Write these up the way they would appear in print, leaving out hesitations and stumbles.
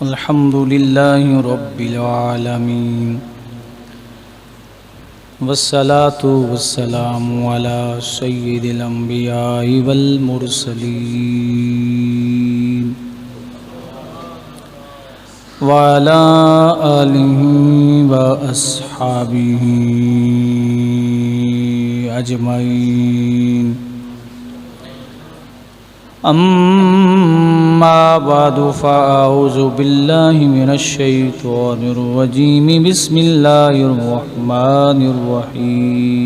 الحمد لله رب العالمين والصلاة والسلام على سيد الأنبياء والمرسلين وعلى آله وأصحابه أجمعين أما بعد فأعوذ بالله من الشيطان الرجيم بسم الله الرحمن الرحيم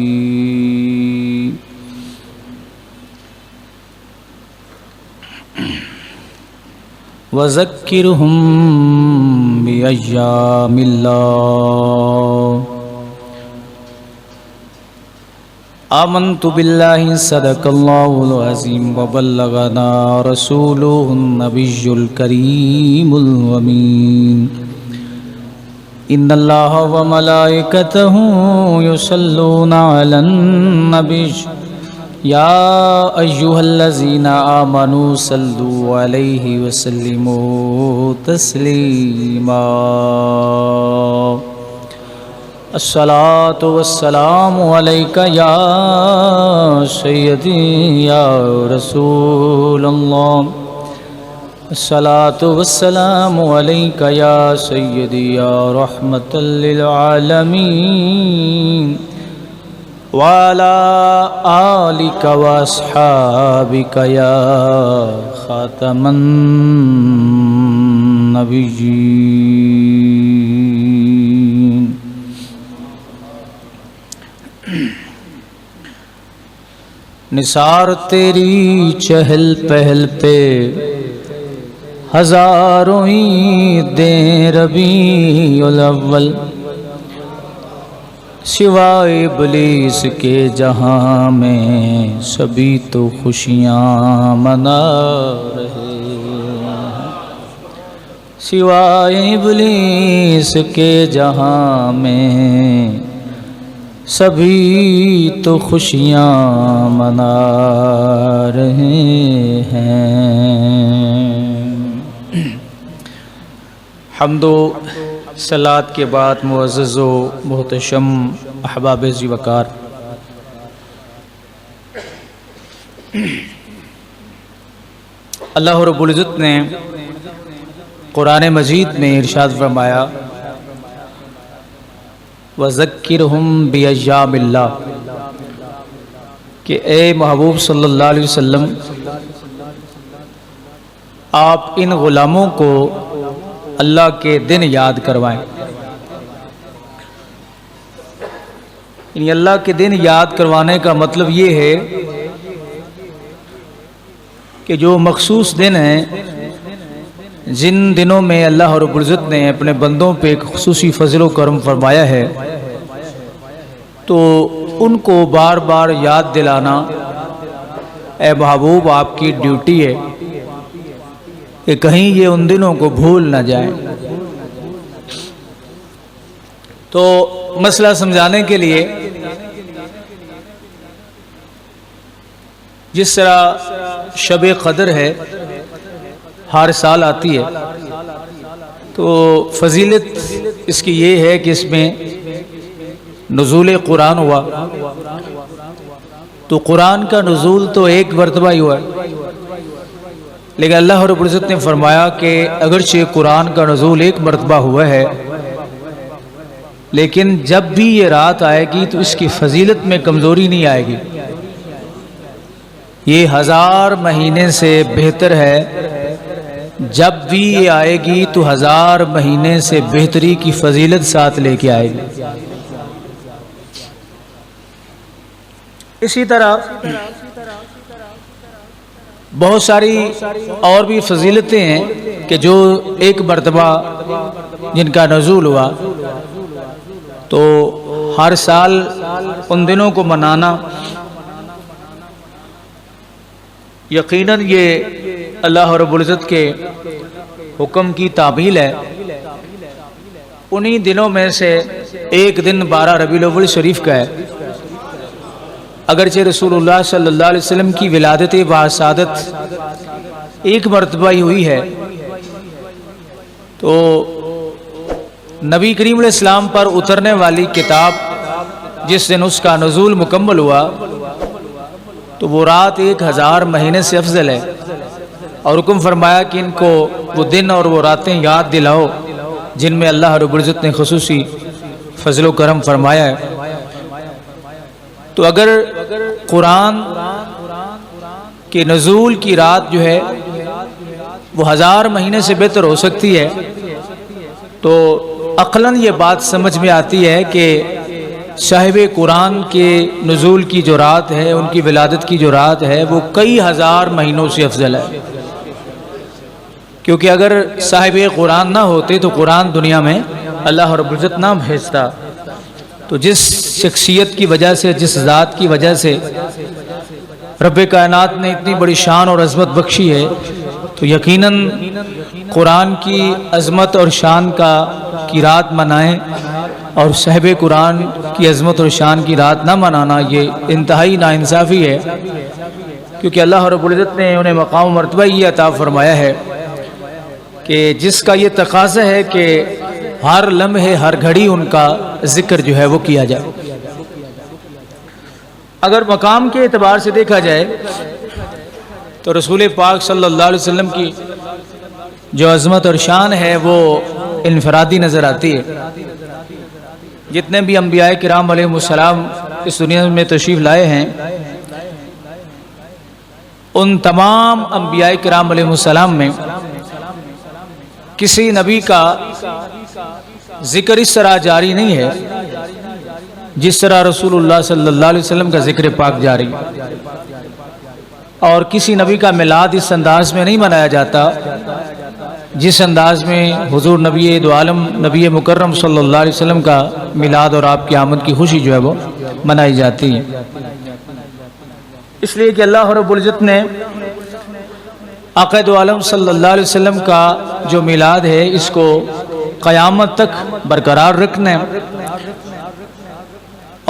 وذكرهم بأيام الله آمنت بالله صدق الله العظيم وبلغنا رسوله النبي الكريم الأمين إن الله وملائكته يصلون على النبي يا أيها الذين آمنوا صلوا عليه وسلموا تسليما الصلاة والسلام عليك يا سيدي يا رسول الله الصلاة والسلام عليك يا سيدي يا رحمة للعالمين وعلى آلك وأصحابك يا خاتم النبيين نثار تیری چہل پہل پہ ہزاروں عیدیں ربیع الاول سوائے ابلیس کے جہاں میں سبھی تو خوشیاں منا رہے سوائے ابلیس کے جہاں میں سبھی تو خوشیاں منا رہے ہیں۔ حمد و صلات کے بعد معزز و محتشم احباب ذی وقار، اللہ رب العزت نے قرآن مجید میں ارشاد فرمایا وَذَكِّرْهُمْ بِأَيَّامِ اللَّهِ کہ اے محبوب صلی اللہ علیہ وسلم آپ ان غلاموں کو اللہ کے دن یاد کروائیں، یعنی اللہ کے دن یاد کروانے کا مطلب یہ ہے کہ جو مخصوص دن ہیں جن دنوں میں اللہ رب العزت نے اپنے بندوں پہ ایک خصوصی فضل و کرم فرمایا ہے تو ان کو بار بار یاد دلانا اے محبوب آپ کی ڈیوٹی ہے کہ کہیں یہ ان دنوں کو بھول نہ جائیں۔ تو مسئلہ سمجھانے کے لیے جس طرح شب قدر ہے ہر سال آتی ہے تو فضیلت اس کی یہ ہے کہ اس میں نزول قرآن ہوا، تو قرآن کا نزول تو ایک مرتبہ ہی ہوا ہے، لیکن اللہ رب العزت نے فرمایا کہ اگرچہ قرآن کا نزول ایک مرتبہ ہوا ہے لیکن جب بھی یہ رات آئے گی تو اس کی فضیلت میں کمزوری نہیں آئے گی، یہ 1000 مہینے سے بہتر ہے، جب بھی یہ آئے گی تو 1000 مہینے سے بہتری کی فضیلت ساتھ لے کے آئے گی۔ اسی طرح بہت ساری اور بھی فضیلتیں ہیں کہ جو ایک مرتبہ جن کا نزول ہوا تو ہر سال ان دنوں کو منانا یقیناً یہ اللہ رب العزت کے حکم کی تعمیل ہے۔ انہی دنوں میں سے ایک دن 12 ربیع الاول شریف کا ہے، اگرچہ رسول اللہ صلی اللہ علیہ وسلم کی ولادت باسعادت ایک مرتبہ ہی ہوئی ہے، تو نبی کریم علیہ السلام پر اترنے والی کتاب جس دن اس کا نزول مکمل ہوا تو وہ رات 1000 مہینے سے افضل ہے، اور حکم فرمایا کہ ان کو وہ دن اور وہ راتیں یاد دلاؤ جن میں اللہ رب العزت نے خصوصی فضل و کرم فرمایا ہے۔ تو اگر قرآن کے نزول کی رات جو ہے وہ 1000 مہینے سے بہتر ہو سکتی ہے، تو عقلاً یہ بات سمجھ میں آتی ہے کہ صاحب قرآن کے نزول کی جو رات ہے، ان کی ولادت کی جو رات ہے، وہ کئی ہزار مہینوں سے افضل ہے، کیونکہ اگر صاحب قرآن نہ ہوتے تو قرآن دنیا میں اللہ رب العزت نہ بھیجتا۔ تو جس شخصیت کی وجہ سے، جس ذات کی وجہ سے رب کائنات نے اتنی بڑی شان اور عظمت بخشی ہے، تو یقیناً قرآن کی عظمت اور شان کی رات منائیں، اور صاحب قرآن کی عظمت اور شان کی رات نہ منانا یہ انتہائی ناانصافی ہے، کیونکہ اللہ رب العزت نے انہیں مقام و مرتبہ یہ عطا فرمایا ہے کہ جس کا یہ تقاضا ہے کہ ہر لمحے ہر گھڑی ان کا ذکر جو ہے وہ کیا جائے۔ اگر مقام کے اعتبار سے دیکھا جائے تو رسول پاک صلی اللہ علیہ وسلم کی جو عظمت اور شان ہے وہ انفرادی نظر آتی ہے۔ جتنے بھی انبیاء کرام علیہ السلام اس دنیا میں تشریف لائے ہیں، ان تمام انبیاء کرام علیہ السلام میں کسی نبی کا ذکر اس طرح جاری نہیں ہے جس طرح رسول اللہ صلی اللہ علیہ وسلم کا ذکر پاک جاری، اور کسی نبی کا میلاد اس انداز میں نہیں منایا جاتا جس انداز میں حضور نبی دو عالم نبی مکرم صلی اللہ علیہ وسلم کا میلاد اور آپ کی آمد کی خوشی جو ہے وہ منائی جاتی ہے۔ اس لیے کہ اللہ رب العزت نے آقا دو عالم صلی اللہ علیہ وسلم کا جو میلاد ہے اس کو قیامت تک برقرار رکھنا ہے،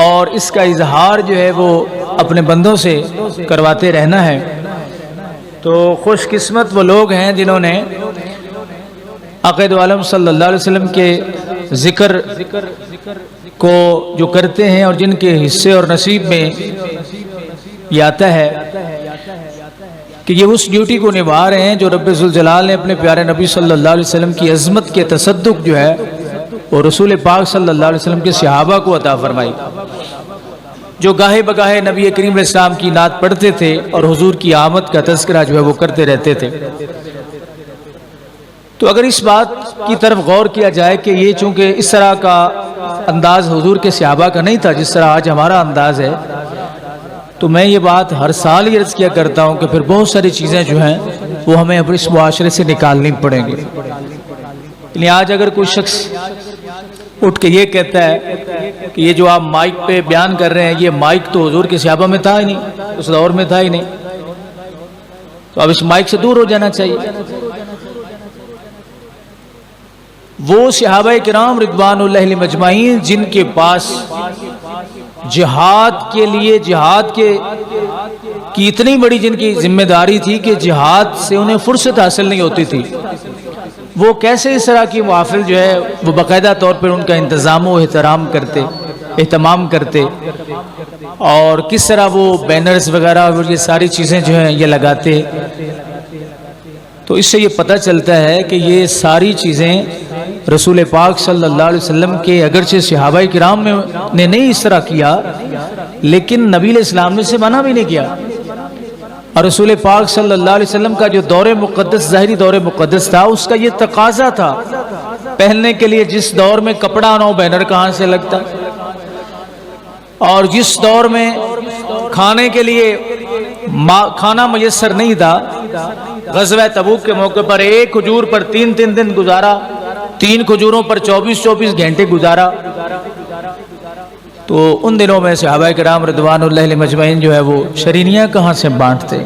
اور اس کا اظہار جو ہے وہ اپنے بندوں سے کرواتے رہنا ہے۔ تو خوش قسمت وہ لوگ ہیں جنہوں نے آقا دو عالم صلی اللہ علیہ وسلم کے ذکر کو جو کرتے ہیں اور جن کے حصے اور نصیب میں یہ آتا ہے کہ یہ اس ڈیوٹی کو نبھا رہے ہیں جو رب ذوالجلال نے اپنے پیارے نبی صلی اللہ علیہ وسلم کی عظمت کے تصدق جو ہے وہ رسول پاک صلی اللہ علیہ وسلم کے صحابہ کو عطا فرمائی، جو گاہے بگاہے نبی کریم علیہ السلام کی نعت پڑھتے تھے اور حضور کی آمد کا تذکرہ جو ہے وہ کرتے رہتے تھے۔ تو اگر اس بات کی طرف غور کیا جائے کہ یہ چونکہ اس طرح کا انداز حضور کے صحابہ کا نہیں تھا جس طرح آج ہمارا انداز ہے، تو میں یہ بات ہر سال ہی عرض کیا کرتا ہوں کہ پھر بہت ساری چیزیں جو ہیں وہ ہمیں اپنے اس معاشرے سے نکالنی پڑیں گی۔ یعنی آج اگر کوئی شخص اٹھ کے یہ کہتا ہے کہ یہ جو آپ مائک پہ بیان کر رہے ہیں یہ مائک تو حضور کے صحابہ میں تھا ہی نہیں، اس دور میں تھا ہی نہیں، تو اب اس مائک سے دور ہو جانا چاہیے۔ وہ صحابہ کرام رضوان اللہ علیہم اجمعین جن کے پاس جہاد کے لیے جہاد کی اتنی بڑی جن کی ذمہ داری تھی کہ جہاد سے انہیں فرصت حاصل نہیں ہوتی تھی، وہ کیسے اس طرح کی محافل جو ہے وہ باقاعدہ طور پر ان کا انتظام و اہتمام کرتے، اور کس طرح وہ بینرز وغیرہ اور یہ ساری چیزیں جو ہیں یہ لگاتے۔ تو اس سے یہ پتہ چلتا ہے کہ یہ ساری چیزیں رسول پاک صلی اللہ علیہ وسلم کے اگرچہ صحابہ کرام نے نہیں اس طرح کیا، لیکن نبی علیہ السلام نے اسے منع بھی نہیں کیا، اور رسول پاک صلی اللہ علیہ وسلم کا جو دور مقدس ظاہری دور مقدس تھا اس کا یہ تقاضا تھا پہننے کے لیے، جس دور میں کپڑا نہ ہو بینر کہاں سے لگتا، اور جس دور میں کھانے کے لیے کھانا میسر نہیں تھا، غزوہ تبوک کے موقع پر ایک کھجور پر 3 دن گزارا، 3 کھجوروں پر 24 گھنٹے گزارا۔ تو ان دنوں میں صحابہ کرام رضوان اللہ علیہم اجمعین جو ہے وہ شرینیاں کہاں سے بانٹتے،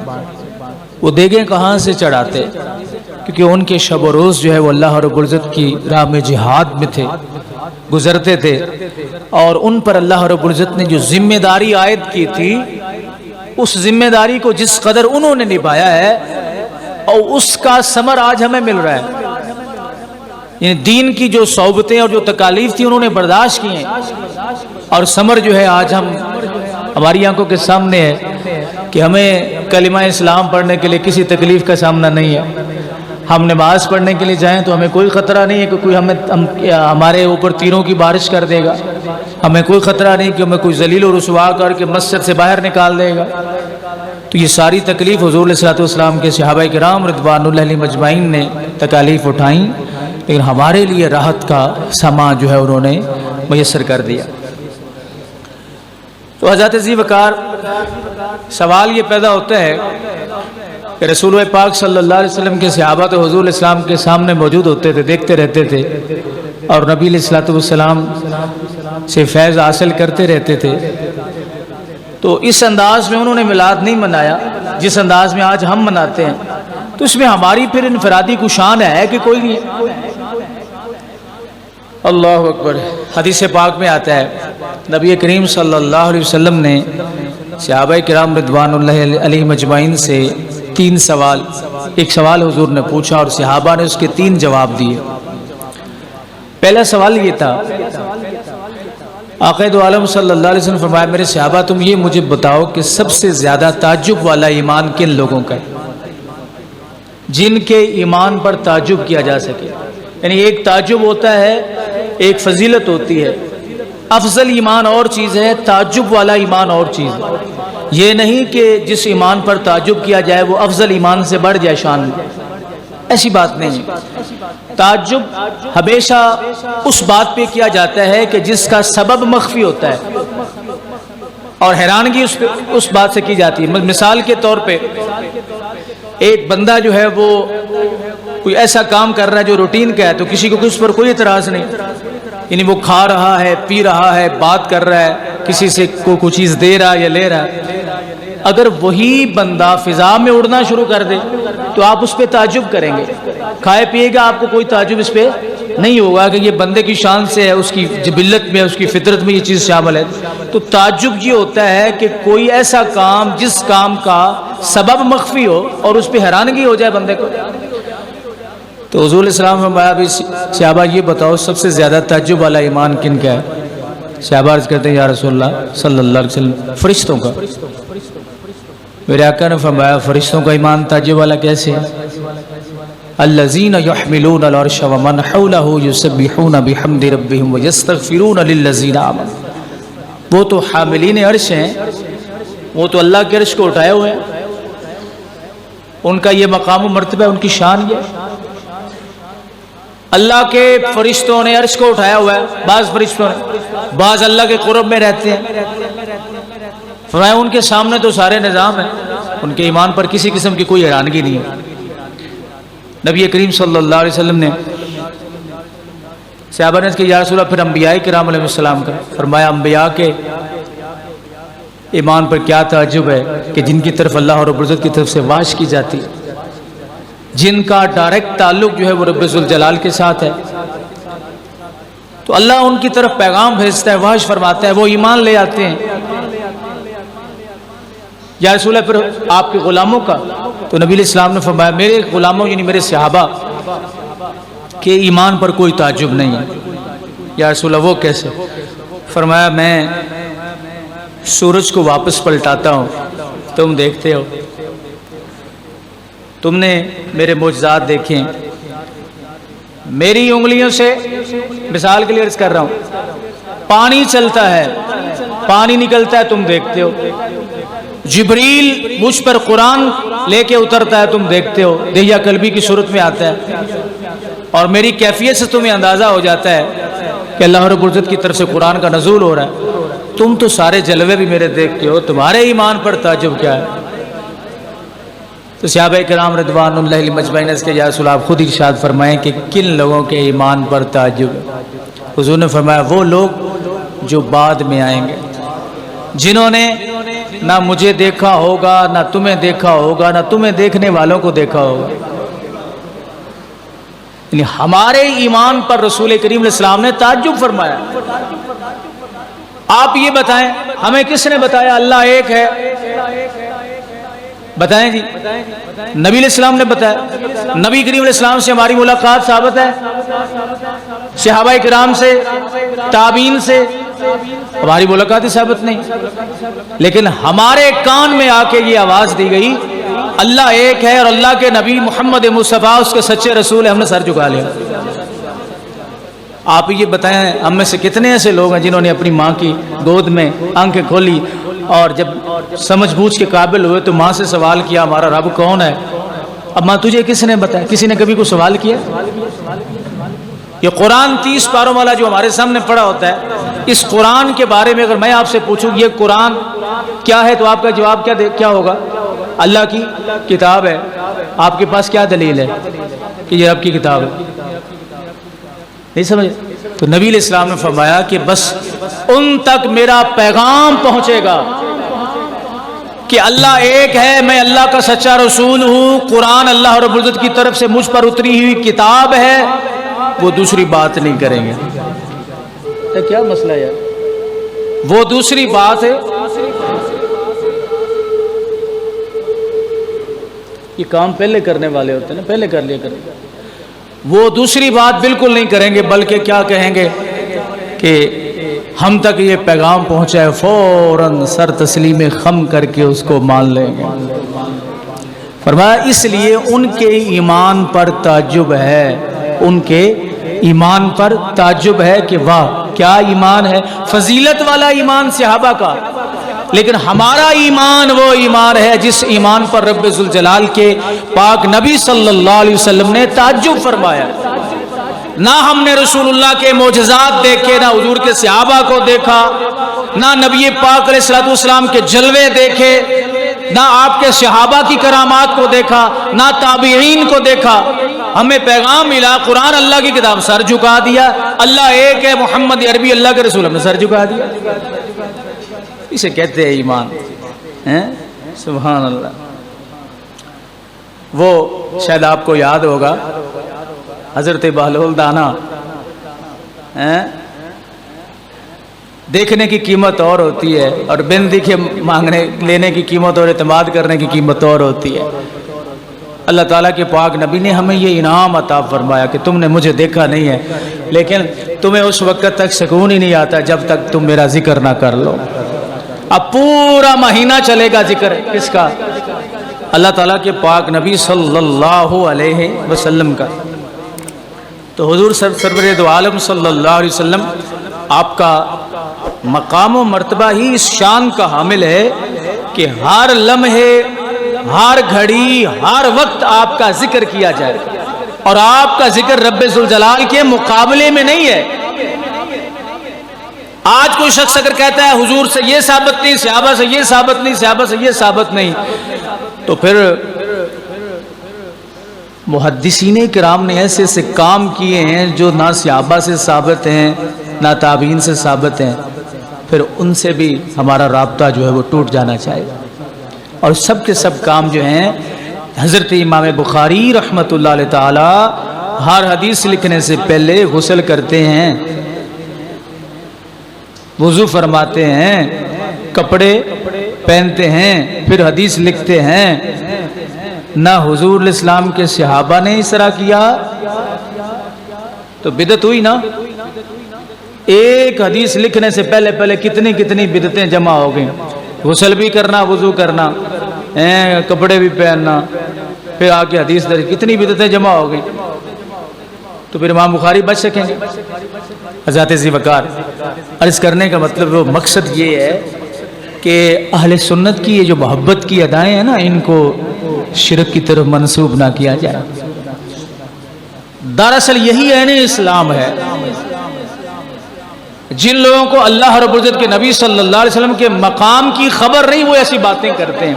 وہ دیگیں کہاں سے چڑھاتے، کیونکہ ان کے شب و روز جو ہے وہ اللہ رب العزت کی راہ میں جہاد میں تھے، گزرتے تھے، اور ان پر اللہ رب العزت نے جو ذمہ داری عائد کی تھی اس ذمہ داری کو جس قدر انہوں نے نبھایا ہے اور اس کا ثمر آج ہمیں مل رہا ہے۔ یعنی دین کی جو صحبتیں اور جو تکالیف تھی انہوں نے برداشت کی ہیں، اور ثمر جو ہے آج ہماری آنکھوں کے سامنے ہے کہ ہمیں کلمہ اسلام پڑھنے کے لیے کسی تکلیف کا سامنا نہیں ہے۔ ہم نماز پڑھنے کے لیے جائیں تو ہمیں کوئی خطرہ نہیں ہے کہ کوئی ہمارے اوپر تیروں کی بارش کر دے گا، ہمیں کوئی خطرہ نہیں کہ ہمیں کوئی ذلیل و رسوا کر کے مسجد سے باہر نکال دے گا۔ تو یہ ساری تکلیف حضور علیہ الصلوۃ والسلام کے صحابہ کرام رضوان اللہ علیہم اجمعین نے تکالیف اٹھائیں، لیکن ہمارے لیے راحت کا سما جو ہے انہوں نے میسر کر دیا۔ تو حضرت ذی وقار سوال یہ پیدا ہوتا ہے کہ رسول پاک صلی اللہ علیہ وسلم کے صحابہ تو حضور علیہ السلام کے سامنے موجود ہوتے تھے، دیکھتے رہتے تھے، اور نبی علیہ الصلوۃ والسلام سے فیض حاصل کرتے رہتے تھے، تو اس انداز میں انہوں نے میلاد نہیں منایا جس انداز میں آج ہم مناتے ہیں، تو اس میں ہماری پھر انفرادی کوئی شان ہے کہ کوئی نہیں؟ اللہ اکبر۔ حدیث پاک میں آتا ہے نبی کریم صلی اللہ علیہ وسلم نے صحابہ کرام رضوان اللہ علیہم اجمعین سے 3 سوال، ایک سوال حضور نے پوچھا اور صحابہ نے اس کے 3 جواب دیے۔ پہلا سوال یہ تھا، آقا دو عالم صلی اللہ علیہ وسلم فرمایا میرے صحابہ تم یہ مجھے بتاؤ کہ سب سے زیادہ تعجب والا ایمان کن لوگوں کا ہے، جن کے ایمان پر تعجب کیا جا سکے۔ یعنی ایک تعجب ہوتا ہے، ایک فضیلت ہوتی ہے، افضل ایمان اور چیز ہے، تعجب والا ایمان اور چیز ہے۔ یہ نہیں کہ جس ایمان پر تعجب کیا جائے وہ افضل ایمان سے بڑھ جائے شان میں، ایسی بات نہیں ہے۔ تعجب ہمیشہ اس بات پہ کیا جاتا ہے کہ جس کا سبب مخفی ہوتا ہے، اور حیرانگی اس بات سے کی جاتی ہے۔ مثال کے طور پہ ایک بندہ جو ہے وہ کوئی ایسا کام کر رہا ہے جو روٹین کا ہے، تو کسی کو اس پر کوئی اعتراض نہیں، یعنی وہ کھا رہا ہے، پی رہا ہے، بات کر رہا ہے، کسی سے کوئی چیز دے رہا ہے یا لے رہا ہے۔ اگر وہی بندہ فضا میں اڑنا شروع کر دے تو آپ اس پہ تعجب کریں گے، کھائے پیے گا آپ کو کوئی تعجب اس پہ نہیں ہوگا کہ یہ بندے کی شان سے ہے، اس کی جبلت میں، اس کی فطرت میں یہ چیز شامل ہے۔ تو تعجب یہ ہوتا ہے کہ کوئی ایسا کام جس کام کا سبب مخفی ہو اور اس پہ حیرانگی ہو جائے بندے کو۔ تو حضور علیہ السلام فرمایا بھی صحابہ یہ بتاؤ سب سے زیادہ تعجب والا ایمان کن کا ہے؟ صحابہ عرض کرتے ہیں یا رسول اللہ صلی اللہ علیہ وسلم فرشتوں کا۔ میرے آقا نے فرمایا فرشتوں کا ایمان تعجب والا کیسے ہے؟ الذین یحملون العرش ومن حولہ یسبحون بحمد ربہم ویستغفرون للذین آمنوا۔ وہ تو حاملین عرش ہیں، وہ تو اللہ کے عرش کو اٹھائے ہوئے ہیں، ان کا یہ مقام و مرتبہ، ان کی شان یہ ہے۔ اللہ کے فرشتوں نے عرش کو اٹھایا ہوا ہے، بعض فرشتوں نے، بعض اللہ کے قرب میں رہتے ہیں۔ فرمایا ان کے سامنے تو سارے نظام ہیں، ان کے ایمان پر کسی قسم کی کوئی حیرانگی نہیں ہے۔ نبی کریم صلی اللہ علیہ وسلم نے صحابہ نے کہ یا رسول اللہ پھر انبیاء کرام علیہ السلام کا؟ فرمایا انبیاء کے ایمان پر کیا تعجب ہے کہ جن کی طرف اللہ رب العزت کی طرف سے واش کی جاتی ہے، جن کا ڈائریکٹ تعلق جو ہے وہ رب ذوالجلال کے ساتھ ہے، تو اللہ ان کی طرف پیغام بھیجتا ہے، واش فرماتا ہے، وہ ایمان لے آتے ہیں۔ یا رسول اللہ پھر آپ کے غلاموں کا؟ تو نبی علیہ السلام نے فرمایا میرے غلاموں یعنی میرے صحابہ کے ایمان پر کوئی تعجب نہیں ہے۔ یا رسول اللہ وہ کیسے؟ فرمایا میں سورج کو واپس پلٹاتا ہوں، تم دیکھتے ہو، تم نے میرے معجزات دیکھے، میری انگلیوں سے مثال کے لیے عرض کر رہا ہوں، پانی چلتا ہے، پانی نکلتا ہے، تم دیکھتے ہو، جبریل مجھ پر قرآن لے کے اترتا ہے، تم دیکھتے ہو، دہیا قلبی کی صورت میں آتا ہے، اور میری کیفیت سے تمہیں اندازہ ہو جاتا ہے کہ اللہ رب العزت کی طرف سے قرآن کا نزول ہو رہا ہے، تم تو سارے جلوے بھی میرے دیکھتے ہو، تمہارے ایمان پر تعجب کیا ہے؟ تو صحابہ کرام رضوان اللہ علیہم اجمعین کے یا رسول اللہ خود ارشاد فرمائیں کہ کن لوگوں کے ایمان پر تعجب ہے؟ حضور نے فرمایا وہ لوگ جو بعد میں آئیں گے، جنہوں نے نہ مجھے دیکھا ہوگا، نہ تمہیں دیکھا ہوگا، نہ تمہیں دیکھنے والوں کو دیکھا ہوگا۔ یعنی ہمارے ایمان پر رسول کریم علیہ السلام نے تعجب فرمایا۔ آپ یہ بتائیں ہمیں کس نے بتایا اللہ ایک ہے؟ بتائیں جی، نبی علیہ السلام نے بتایا، نبی کریم علیہ السلام سے ہماری ملاقات ثابت ہے، صحابہ کرام سے، تابعین سے ہماری ملاقات ہی ثابت نہیں، لیکن ہمارے کان میں آ کے یہ آواز دی گئی اللہ ایک ہے اور اللہ کے نبی محمد مصطفیٰ اس کے سچے رسول ہیں، ہم نے سر جھکا لیا۔ آپ یہ بتائیں ہم میں سے کتنے ایسے لوگ ہیں جنہوں نے اپنی ماں کی گود میں آنکھیں کھولی اور جب سمجھ بوجھ کے قابل ہوئے تو ماں سے سوال کیا ہمارا رب کون ہے؟ اب ماں تجھے کس نے بتایا؟ کسی نے کبھی کوئی سوال کیا؟ یہ قرآن 30 پاروں والا جو ہمارے سامنے پڑا ہوتا ہے، اس قرآن کے بارے میں اگر میں آپ سے پوچھوں یہ قرآن کیا ہے تو آپ کا جواب کیا ہوگا؟ اللہ کی کتاب ہے۔ آپ کے پاس کیا دلیل ہے کہ یہ رب کی کتاب ہے؟ نہیں سمجھے؟ تو نبی علیہ السلام نے فرمایا کہ بس ان تک میرا پیغام پہنچے گا کہ اللہ ایک ہے، میں اللہ کا سچا رسول ہوں، قرآن اللہ رب العزت کی طرف سے مجھ پر اتری ہوئی کتاب ہے، وہ دوسری بات نہیں کریں گے۔ کیا مسئلہ ہے؟ وہ دوسری بات ہے، یہ کام پہلے کرنے والے ہوتے ہیں نا، پہلے کر لیا کریں، وہ دوسری بات بالکل نہیں کریں گے، بلکہ کیا کہیں گے کہ ہم تک یہ پیغام پہنچا ہے، فوراً سر تسلیم خم کر کے اس کو مان لیں گے۔ فرمایا اس لیے ان کے ایمان پر تعجب ہے، ان کے ایمان پر تعجب ہے کہ واہ کیا ایمان ہے، فضیلت والا ایمان صحابہ کا، لیکن ہمارا ایمان وہ ایمان ہے جس ایمان پر رب ذوالجلال کے پاک نبی صلی اللہ علیہ وسلم نے تعجب فرمایا۔ نہ ہم نے رسول اللہ کے معجزات دیکھے، نہ حضور کے صحابہ کو دیکھا، نہ نبی پاک علیہ الصلوۃ والسلام کے جلوے دیکھے، نہ آپ کے صحابہ کی کرامات کو دیکھا، نہ تابعین کو دیکھا، ہمیں پیغام ملا قرآن اللہ کی کتاب، سر جھکا دیا، اللہ ایک ہے، محمد عربی اللہ کے رسول، ہم نے سر جھکا دیا۔ اسے کہتے ہیں ایمان، سبحان اللہ۔ وہ شاید آپ کو یاد ہوگا حضرت بہلول دانا، دیکھنے کی قیمت اور ہوتی ہے اور بن دیکھے مانگنے لینے کی قیمت اور اعتماد کرنے کی قیمت اور ہوتی ہے۔ اللہ تعالیٰ کے پاک نبی نے ہمیں یہ انعام عطا فرمایا کہ تم نے مجھے دیکھا نہیں ہے، لیکن تمہیں اس وقت تک سکون ہی نہیں آتا جب تک تم میرا ذکر نہ کر لو۔ اب پورا مہینہ چلے گا ذکر کس کا؟ اللہ تعالیٰ کے پاک نبی صلی اللہ علیہ وسلم کا۔ تو حضور سرور دو عالم صلی اللہ علیہ وسلم، آپ کا مقام و مرتبہ ہی اس شان کا حامل ہے کہ ہر لمحے، ہر گھڑی، ہر وقت آپ کا ذکر کیا جائے، اور آپ کا ذکر رب ذوالجلال کے مقابلے میں نہیں ہے۔ آج کوئی شخص اگر کہتا ہے حضور سے یہ ثابت نہیں، صحابہ سے یہ ثابت نہیں، صحابہ سے یہ ثابت نہیں، تو پھر محدثین کرام نے ایسے ایسے کام کیے ہیں جو نہ صحابہ سے ثابت ہیں نہ تابعین سے ثابت ہیں، پھر ان سے بھی ہمارا رابطہ جو ہے وہ ٹوٹ جانا چاہیے۔ اور سب کے سب کام جو ہیں، حضرت امام بخاری رحمۃ اللہ علیہ تعالی ہر حدیث لکھنے سے پہلے غسل کرتے ہیں، وضو فرماتے ہیں، کپڑے پہنتے ہیں، پھر حدیث لکھتے ہیں۔ نہ حضور علیہ السلام کے صحابہ نے اس طرح کیا تو بدعت ہوئی نا۔ ایک حدیث لکھنے سے پہلے کتنی بدعتیں جمع ہو گئیں، غسل بھی کرنا، وضو کرنا، کپڑے بھی پہننا، پھر آگے حدیث درج، کتنی بدعتیں جمع ہو گئیں۔ تو پھر امام بخاری بچ سکیں گے؟ حضرت ذی وقار عرض کرنے کا مطلب وہ مقصد یہ ہے کہ اہل سنت کی یہ جو محبت کی ادائیں ہیں نا، ان کو شرک کی طرف منسوب نہ کیا جائے۔ دراصل یہی عین اسلام ہے۔ جن لوگوں کو اللہ رب العزت کے نبی صلی اللہ علیہ وسلم کے مقام کی خبر نہیں، وہ ایسی باتیں کرتے ہیں۔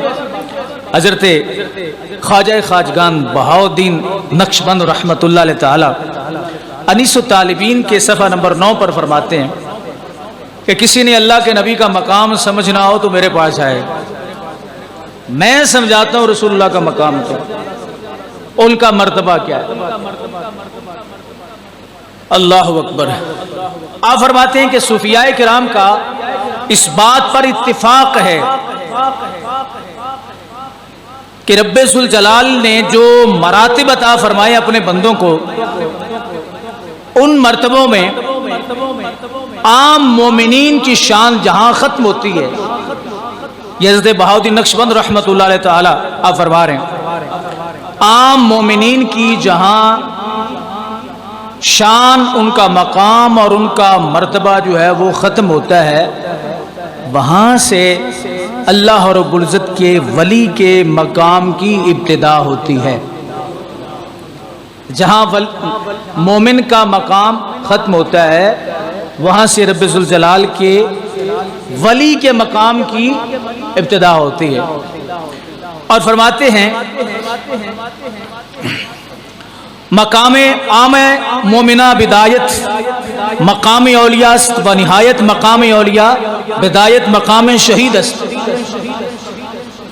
حضرت خواجہ خواجگان بہاؤالدین نقشبند رحمۃ اللہ علیہ تعالی انیس الطالبین کے صفحہ نمبر 9 پر فرماتے ہیں کہ کسی نے اللہ کے نبی کا مقام سمجھنا ہو تو میرے پاس آئے، میں سمجھاتا ہوں رسول اللہ کا مقام کیا، ان کا مرتبہ کیا ہے۔ اللہ اکبر۔ آپ فرماتے ہیں کہ صوفیاء کرام کا اس بات پر اتفاق ہے کہ رب ذوالجلال نے جو مراتب عطا فرمائے اپنے بندوں کو، ان مرتبوں میں عام مومنین کی شان جہاں ختم ہوتی ہے، یہ حضرت بہاؤالدین نقشبند رحمۃ اللہ علیہ تعالی آپ فرما رہے ہیں، عام مومنین کی جہاں شان، ان کا مقام اور ان کا مرتبہ جو ہے وہ ختم ہوتا ہے، وہاں سے اللہ رب العزت کے ولی کے مقام کی ابتدا ہوتی ہے۔ جہاں مومن کا مقام ختم ہوتا ہے، وہاں سے رب ذوالجلال کے ولی کے مقام کی ابتدا ہوتی ہے۔ اور فرماتے ہیں مقام عام مومنہ بدایت مقام اولیاء است و نہایت مقام اولیاء بدایت مقام شہید است۔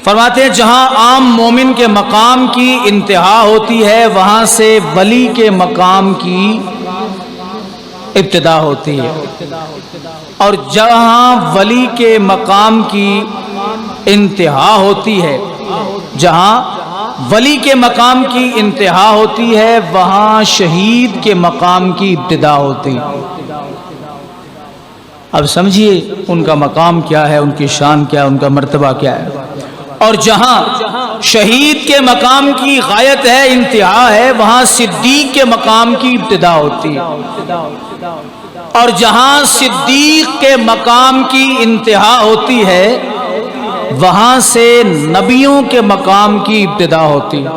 فرماتے ہیں جہاں عام مومن کے مقام کی انتہا ہوتی ہے، وہاں سے ولی کے مقام کی ابتدا ہوتی ہے، اور جہاں ولی کے مقام کی انتہا ہوتی ہے، جہاں ولی کے مقام کی انتہا ہوتی ہے، وہاں شہید کے مقام کی ابتدا ہوتی ہے۔ اب سمجھیے ان کا مقام کیا ہے، ان کی شان کیا ہے، ان کا مرتبہ کیا ہے۔ اور جہاں شہید کے مقام کی غایت ہے، انتہا ہے، وہاں صدیق کے مقام کی ابتدا ہوتی ہے، اور جہاں صدیق کے مقام کی انتہا ہوتی ہے، وہاں سے نبیوں کے مقام کی ابتدا ہوتی ہے،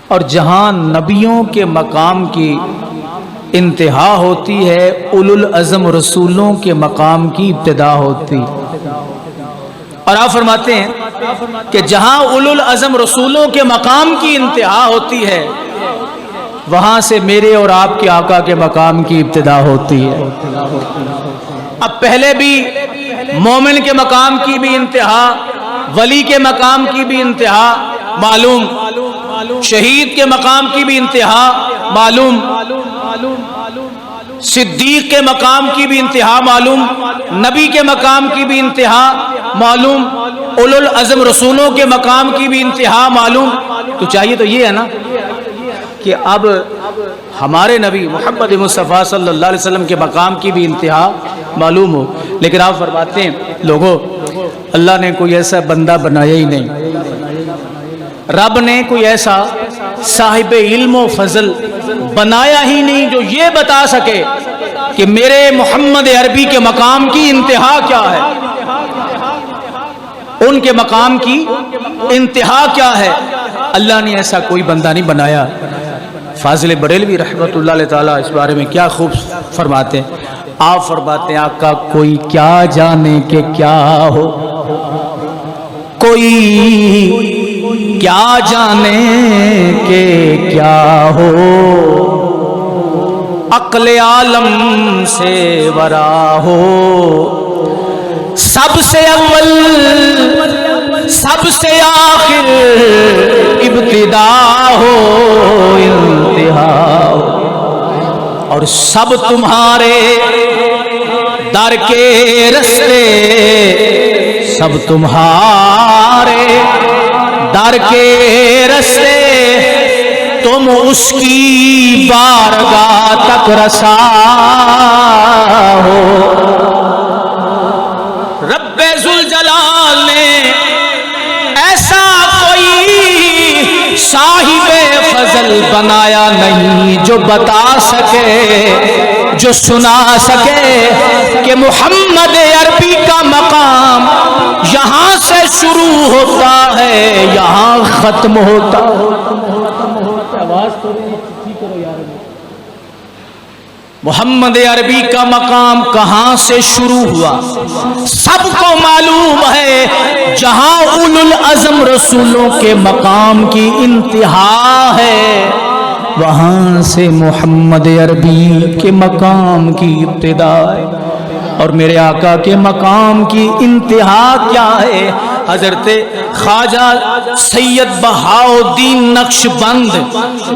اور جہاں نبیوں کے مقام کی انتہا ہوتی ہے، اولو العزم رسولوں کے مقام کی ابتدا ہوتی ہے۔ اور آپ فرماتے ہیں کہ جہاں اولو العزم رسولوں کے مقام کی انتہا ہوتی ہے، وہاں سے میرے اور آپ کے آقا کے مقام کی ابتدا ہوتی ہے۔ اب پہلے بھی مومن کے مقام کی بھی انتہا، ولی کے مقام کی بھی انتہا معلوم، شہید کے مقام کی بھی انتہا معلوم، صدیق کے مقام کی بھی انتہا معلوم، نبی کے مقام کی بھی انتہا معلوم، اولو العزم رسولوں کے مقام کی بھی انتہا معلوم۔ تو چاہیے تو یہ ہے نا کہ اب ہمارے نبی محمد مصطفیٰ صلی اللہ علیہ وسلم کے مقام کی بھی انتہا معلوم ہو، لیکن آپ فرماتے ہیں لوگوں، اللہ نے کوئی ایسا بندہ بنایا ہی نہیں، رب نے کوئی ایسا صاحب علم و فضل بنایا ہی نہیں جو یہ بتا سکے کہ میرے محمد عربی کے مقام کی انتہا کیا ہے، ان کے مقام کی انتہا کیا ہے۔ اللہ نے ایسا کوئی بندہ نہیں بنایا۔ فاضل بریلوی رحمۃ اللہ علیہ تعالیٰ اس بارے میں کیا خوب فرماتے ہیں، آپ فرماتے ہیں آقا کوئی کیا جانے کہ کیا ہو، کوئی کیا جانے کہ کیا ہو، عقل عالم سے ورا ہو، سب سے اول سب سے آخر ابتدا ہو انتہا ہو، اور سب تمہارے در کے رستے، سب تمہارے در کے رستے، تم اس کی بارگاہ تک رسا ہو۔ رب ذوالجلال نے ایسا کوئی صاحب فضل بنایا نہیں جو بتا سکے، جو سنا سکے کہ محمد عربی کا مقام یہاں سے شروع ہوتا ہے، یہاں ختم ہوتا محمد عربی کا مقام کہاں سے شروع ہوا سب کو معلوم ہے، جہاں اولو العزم رسولوں کے مقام کی انتہا ہے، وہاں سے محمد عربی کے مقام کی ابتدا ہے، اور میرے آقا کے مقام کی انتہا کیا ہے؟ حضرت خواجہ سید بہاؤالدین نقشبند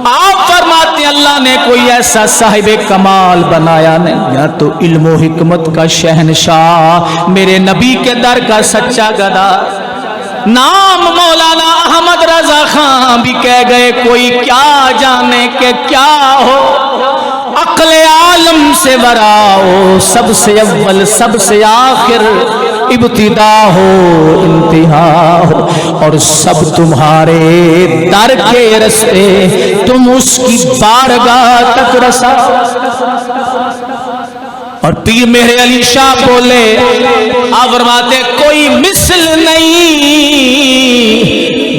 آپ فرماتے ہیں اللہ نے کوئی ایسا صاحب کمال بنایا نہیں، یا تو علم و حکمت کا شہنشاہ، میرے نبی کے در کا سچا گدا، نام مولانا احمد رضا خان بھی کہہ گئے کوئی کیا جانے کہ کیا ہو، عقل عالم سے ورا ہو، سب سے اول سب سے آخر، ابتدا ہو انتہا ہو، اور سب تمہارے در کے رستے، تم اس کی بارگاہ تک رسا۔ اور پیر مہر علی شاہ بولے، آپ فرماتے کوئی مثل نہیں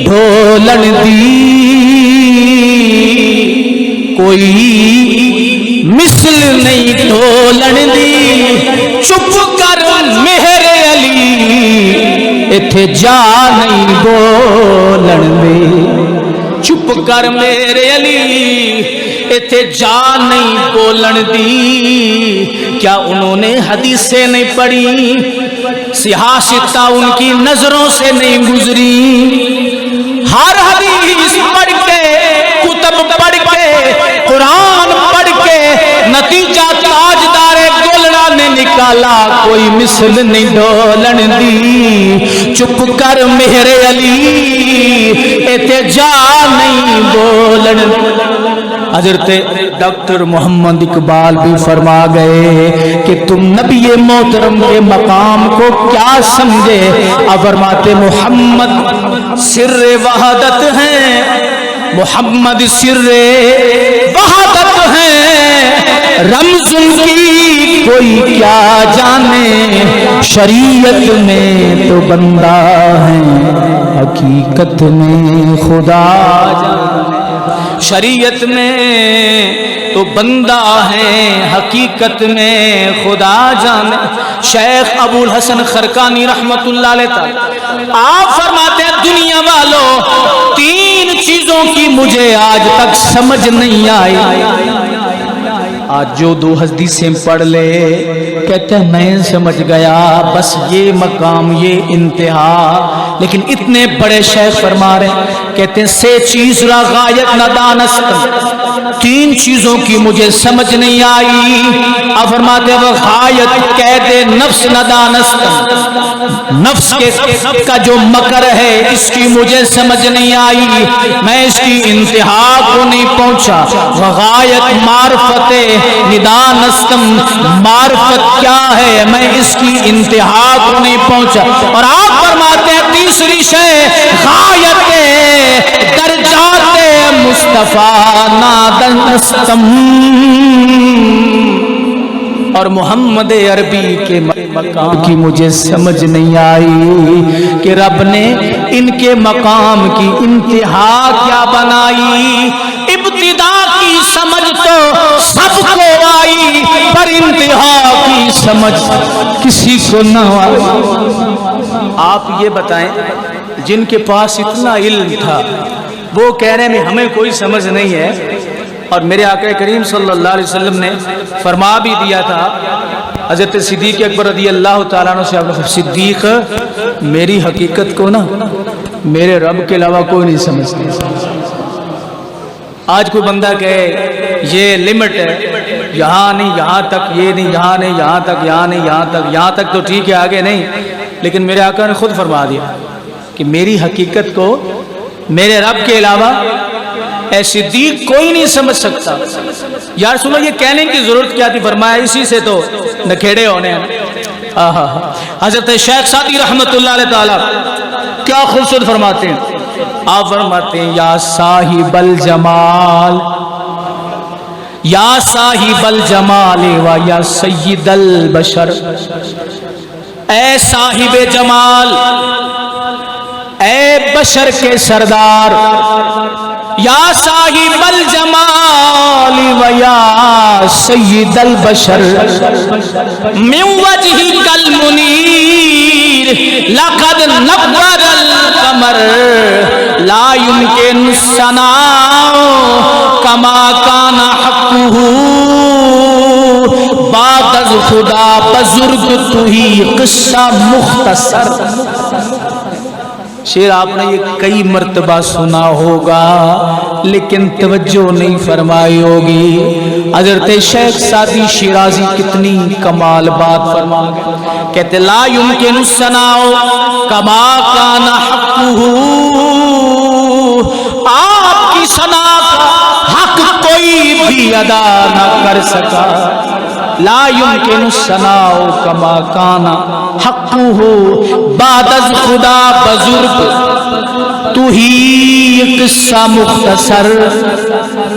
ڈھولن دی، کوئی مثل نہیں ڈھولن دی، چپ کر مہر علی ایتھے جا نہیں بولن دی، چپ کر مہر علی ایتھے جا نہیں بولن دی۔ کیا انہوں نے حدیثیں نہیں پڑھی، سیاستہ ان کی نظروں سے نہیں گزری؟ ہر حدیث پڑھ کے، کتب پڑھ کے، قرآن پڑھ کے نتیجہ تاجدار گولڑا نے نکالا، کوئی مثل نہیں ڈھولن دی، چپ کر مہر علی ایتھے جا نہیں بولن دی۔ حضرت ڈاکٹر محمد اقبال بھی فرما گئے کہ تم نبی محترم کے مقام کو کیا سمجھے؟ اب فرماتے محمد سر وحدت ہیں، محمد سر وحدت ہیں، رمز ان کی کوئی کیا جانے، شریعت میں تو بندہ ہے، حقیقت میں خدا جانے، شریعت میں تو بندہ ہے، حقیقت میں خدا جانے۔ شیخ ابو الحسن خرقانی رحمت اللہ علیہ آپ فرماتے ہیں دنیا والوں تین چیزوں کی مجھے آج تک سمجھ نہیں آئی، آج جو دو حدیثیں پڑھ لے کہتے ہیں میں سمجھ گیا، بس یہ مقام یہ انتہا، لیکن اتنے بڑے شیخ فرما رہے ہیں، کہتے ہیں سے چیز را غایت نہ دانستم، تین چیزوں کی مجھے سمجھ نہیں آئی۔ اب فرماتے ہیں غایت قید نفس نہ دانستم، نفس کے کا جو مکر ہے اس کی مجھے سمجھ نہیں آئی، میں اس کی انتہا کو نہیں پہنچا۔ غایت معرفت ندانستم، معرفت کیا ہے میں اس کی انتہا کو نہیں پہنچا۔ اور آپ فرماتے ہیں تیسری شے غایت درجات مصطفیٰ نادانستم، اور محمد عربی کے مقام کی مجھے سمجھ نہیں آئی کہ رب نے ان کے مقام کی انتہا کیا بنائی۔ ابتدا کی سمجھ تو سب کو آئی، پر انتہا کی سمجھ کسی کو نہ آئی۔ آپ یہ بتائیں جن کے پاس اتنا علم تھا وہ کہہ رہے ہیں ہمیں کوئی سمجھ نہیں ہے، اور میرے آقا کریم صلی اللہ علیہ وسلم نے فرما بھی دیا تھا حضرت صدیق اکبر رضی اللہ تعالیٰ عنہ سے، صدیق میری حقیقت کو نا میرے رب کے علاوہ کوئی نہیں سمجھتا۔ آج کوئی بندہ کہے یہ لمٹ ہے، یہاں نہیں یہاں تک، یہ نہیں یہاں نہیں یہاں تک، یہاں نہیں یہاں تک، یہاں تک تو ٹھیک ہے آگے نہیں، لیکن میرے آقا نے خود فرما دیا کہ میری حقیقت کو میرے رب کے علاوہ اے صدیق کوئی نہیں سمجھ سکتا۔ یا رسول اللہ یہ کہنے کی ضرورت کیا تھی، فرمایا اسی سے تو نکھیڑے ہونے ہیں۔ حضرت شیخ سعدی رحمت اللہ علیہ تعالی کیا خوبصورت فرماتے ہیں، آپ فرماتے ہیں یا صاحب الجمال، یا صاحب الجمال و یا سید البشر، اے صاحب جمال، اے بشر کے سردار، یا صاحب الجمال و یا سید البشر، من وجهك المنیر لقد نور القمر، لا يمكن الثناء كما كان حقه، بعد از خدا بزرگ تو ہی قصہ مختصر۔ شعر آپ نے یہ کئی مرتبہ سنا ہوگا لیکن توجہ نہیں فرمائی ہوگی۔ حضرت شیخ سعدی شیرازی کتنی کمال بات فرما گئے، کہتے لا یمکن الثناء کما کان حقہ، آپ کی ثنا کا حق کوئی بھی ادا نہ کر سکا۔ لا یمکن الثناء کما کان حقہ، بعد از خدا بزرگ تو ہی یہ قصہ مختصر